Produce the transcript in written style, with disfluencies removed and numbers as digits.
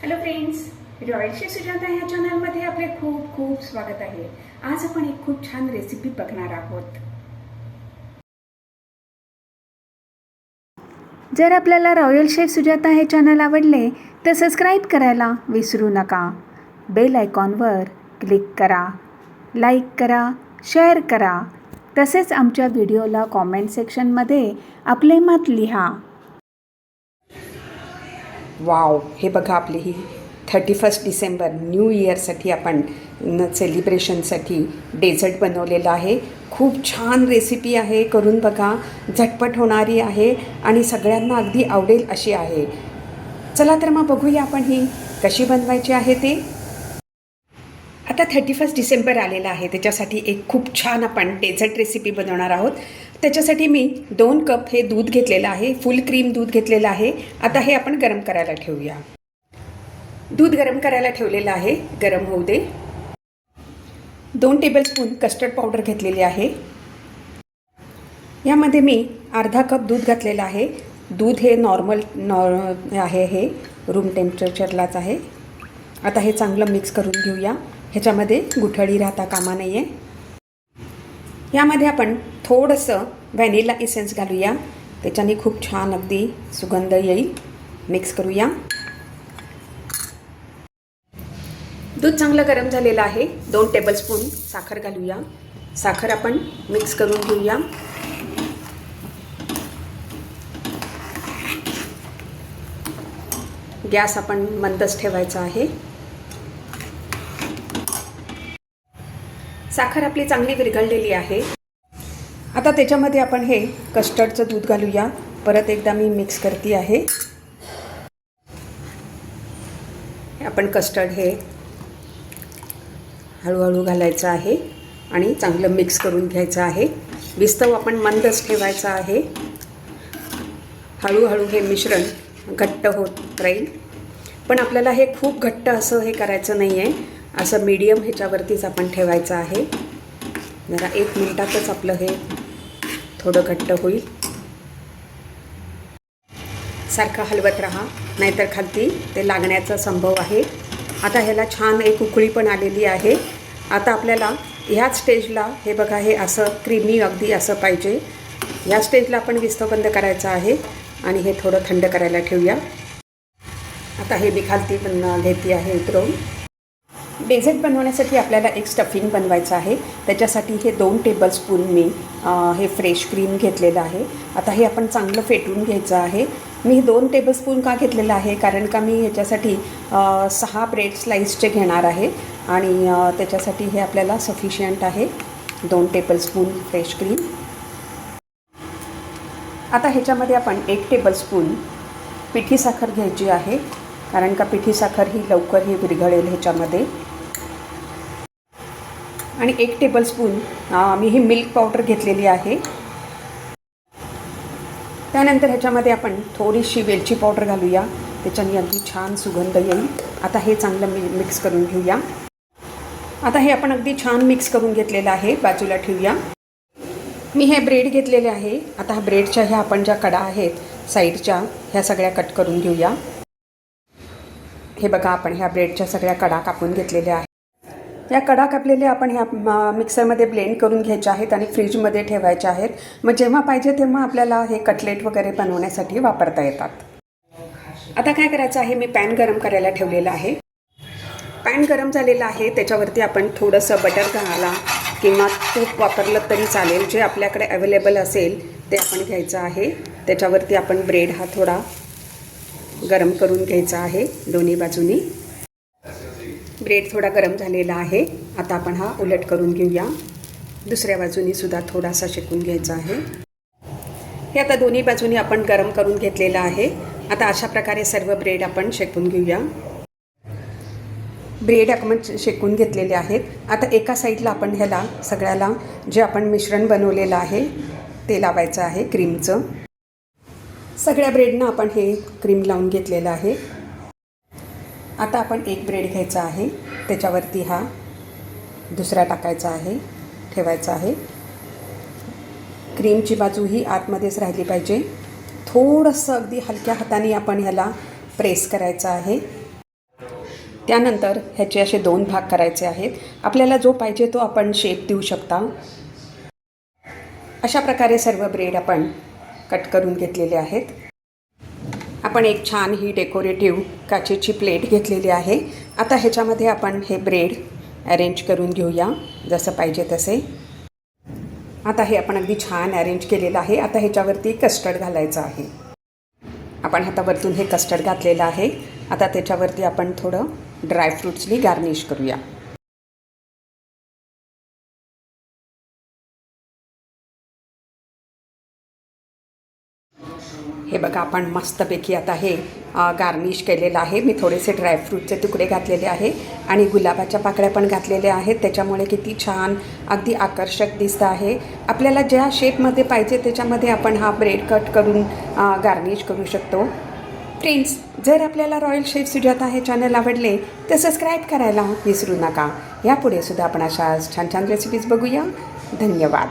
Hello friends, royal chef Sujata ह्या चॅनलमध्ये आपले खूप खूप स्वागत आहे. आज आपण एक खूप छान रेसिपी बघणार आहोत. जर आपल्याला रॉयल शेफ सुजाता हे चॅनल आवडले तर सबस्क्राईब करायला विसरू नका. बेल आयकॉनवर क्लिक करा, लाईक करा, शेअर करा. तसेच आमच्या व्हिडिओला कॉमेंट सेक्शनमध्ये आपले मत लिहा. वाव, हे बघा आपली ही 31 डिसेंबर न्यू इयरसाठी आपण सेलिब्रेशनसाठी डेझर्ट बनवलेलं आहे. खूप छान रेसिपी आहे, करून बघा. झटपट होणारी आहे आणि सगळ्यांना अगदी आवडेल अशी आहे. चला तर मग बघूया आपण ही कशी बनवायची आहे ते. आता 31 डिसेंबर आलेला आहे, त्याच्यासाठी एक खूप छान आपण डेझर्ट रेसिपी बनवणार आहोत. त्याच्यासाठी मी 2 कप हे दूध घेतलेलं आहे, फुल क्रीम दूध घेतलेलं आहे. आता हे आपण गरम करायला ठेवूया. दूध गरम करायला ठेवलेलं आहे, गरम होऊ दे. 2 टेबलस्पून कस्टर्ड पावडर घेतलेली आहे. यामध्ये मी अर्धा कप दूध घातलेलं आहे. दूध हे नॉर्मल आहे, हे रूम टेम्परेचरलाच आहे. आता हे चांगलं मिक्स करून घेऊया. ह्याच्यामध्ये गुठळी राहता कामा नाही आहे. यामध्ये आपण थोडंसं व्हॅनिला इसेन्स घालूया, त्याच्याने खूप छान अगदी सुगंध येईल. मिक्स करूया. दूध चांगलं गरम झालेलं आहे. 2 टेबलस्पून साखर घालूया. साखर आपण मिक्स करून घेऊया. गॅस आपण मंदच ठेवायचा आहे. साखर आपली चांगली विरघळलेली आहे. आता त्याच्यामध्ये आपण हे कस्टर्डचं दूध घालूया. परत एकदा मी मिक्स करते आहे. आपण कस्टर्ड हे हळूहळू घालायचं आहे आणि चांगलं मिक्स करून घ्यायचं आहे. विस्तव आपण मंदच ठेवायचं आहे. हळूहळू हे मिश्रण घट्ट होत राहील. पण आपल्याला हे खूप घट्ट असं हे करायचं नाही आहे. असं मीडियम ह्याच्यावरतीच आपण ठेवायचं आहे. जरा 1 मिनिटातच आपलं हे थोडं घट्ट होईल. सारखं हलवत राहा, नाहीतर खालती ते लागण्याचा संभव आहे. आता ह्याला छान एक उकळी पण आलेली आहे. आता आपल्याला ह्याच स्टेजला हे बघा, हे असं क्रीमी अगदी असं पाहिजे. ह्या स्टेजला आपण विस्तव बंद करायचं आहे आणि हे थोडं थंड करायला ठेवूया. आता हे मी खालती पण घेते आहे उतरवून. डेझर्ट बनवण्यासाठी आपल्याला एक स्टफिंग बनवायचं आहे. त्याच्यासाठी हे 2 टेबलस्पून मी हे फ्रेश क्रीम घेतलेलं आहे. आता हे आपण चांगलं फेटून घ्यायचं आहे. मी 2 टेबलस्पून का घेतलेलं आहे, कारण का मी ह्याच्यासाठी 6 ब्रेड स्लाईसचे घेणार आहे आणि त्याच्यासाठी हे आपल्याला सफिशियंट आहे. 2 टेबलस्पून फ्रेश क्रीम. आता ह्याच्यामध्ये आपण 1 टेबलस्पून पिठी साखर घ्यायची आहे, कारण का पिठी साखर ही लवकर ही विरघळेल ह्याच्यामध्ये. आणि 1 टेबलस्पून मी ही मिल्क पावडर घेतलेली आहे. त्यानंतर ह्याच्यामध्ये आपण थोडीशी वेलची पावडर घालूया, त्याच्याने अगदी छान सुगंध येईल. आता हे चांगलं मिक्स करून घेऊया. आता हे आपण अगदी छान मिक्स करून घेतलेलं आहे, बाजूला ठेवूया. मी हे ब्रेड घेतलेले आहे. आता ह्या ब्रेडच्या ह्या आपण ज्या कडा आहेत साईडच्या, ह्या सगळ्या कट करून घेऊया. हे बघा, आपण ह्या ब्रेडच्या सगळ्या कडा कापून घेतलेल्या आहेत. या कडा कापलेल्या आपण ह्या मिक्सरमध्ये ब्लेंड करून घ्यायच्या आहेत आणि फ्रीजमध्ये ठेवायच्या आहेत. मग जेव्हा पाहिजे तेव्हा आपल्याला हे कटलेट वगैरे बनवण्यासाठी वापरता येतात. आता काय करायचं आहे, मी पॅन गरम करायला ठेवलेलं आहे. पॅन गरम झालेलं आहे. त्याच्यावरती आपण थोडंसं बटर घाला किंवा तूप वापरलं तरी चालेल. जे आपल्याकडे अवेलेबल असेल ते आपण घ्यायचं आहे. त्याच्यावरती आपण ब्रेड हा थोडा गरम करून घ्यायचा आहे दोन्ही बाजूनी. ब्रेड थोडा गरम झालेला आहे. आता आपण हा उलट करून घेऊया. दुसऱ्या बाजूनी सुद्धा थोडासा शेकून घ्यायचा आहे. हे आता दोन्ही बाजूनी आपण गरम करून घेतलेलं आहे. आता अशा प्रकारे सर्व ब्रेड आपण शेकून घेऊया. ब्रेड आपण शेकून घेतलेले आहेत. आता एका साईडला आपण ह्याला सगळ्याला जे आपण मिश्रण बनवलेलं आहे ते लावायचं आहे क्रीमचं. सगळ्या ब्रेडनं आपण हे क्रीम लावून घेतलेलं आहे. आता आपण एक ब्रेड घ्यायचा आहे, त्याच्यावरती हा दुसरा टाकायचा आहे, ठेवायचा आहे. क्रीमची बाजू ही आतमध्येच राहिली पाहिजे. थोडंसं अगदी हलक्या हाताने आपण ह्याला प्रेस करायचं आहे. त्यानंतर ह्याचे असे 2 भाग करायचे आहेत. आपल्याला जो पाहिजे तो आपण शेप देऊ शकता. अशा प्रकारे सर्व ब्रेड आपण कट करून घेतलेले आहेत. आपण एक छान ही डेकोरेटिव्ह काचेची प्लेट घेतलेली आहे. आता ह्याच्यामध्ये आपण हे ब्रेड अरेंज करून घेऊया जसं पाहिजे तसे. आता हे आपण अगदी छान अरेंज केलेलं आहे. आता ह्याच्यावरती कस्टर्ड घालायचं आहे. आपण हातावरतून हे कस्टर्ड घातलेलं आहे. आता त्याच्यावरती आपण थोडं ड्रायफ्रूट्सनी गार्निश करूया. हे बघा आपण मस्तपैकी आता हे गार्निश केलेलं आहे. मी थोडेसे ड्रायफ्रूटचे तुकडे घातलेले आहे आणि गुलाबाच्या पाकळ्या पण घातलेल्या आहेत. त्याच्यामुळे किती छान अगदी आकर्षक दिसतं आहे. आपल्याला ज्या शेपमध्ये पाहिजे त्याच्यामध्ये आपण हा ब्रेड कट करून गार्निश करू शकतो. फ्रेंड्स, जर आपल्याला रॉयल शेफ सुजाता हे चॅनल आवडले तर सबस्क्राईब करायला विसरू नका. यापुढे सुद्धा आपण अशा छान छान रेसिपीज बघूया. धन्यवाद.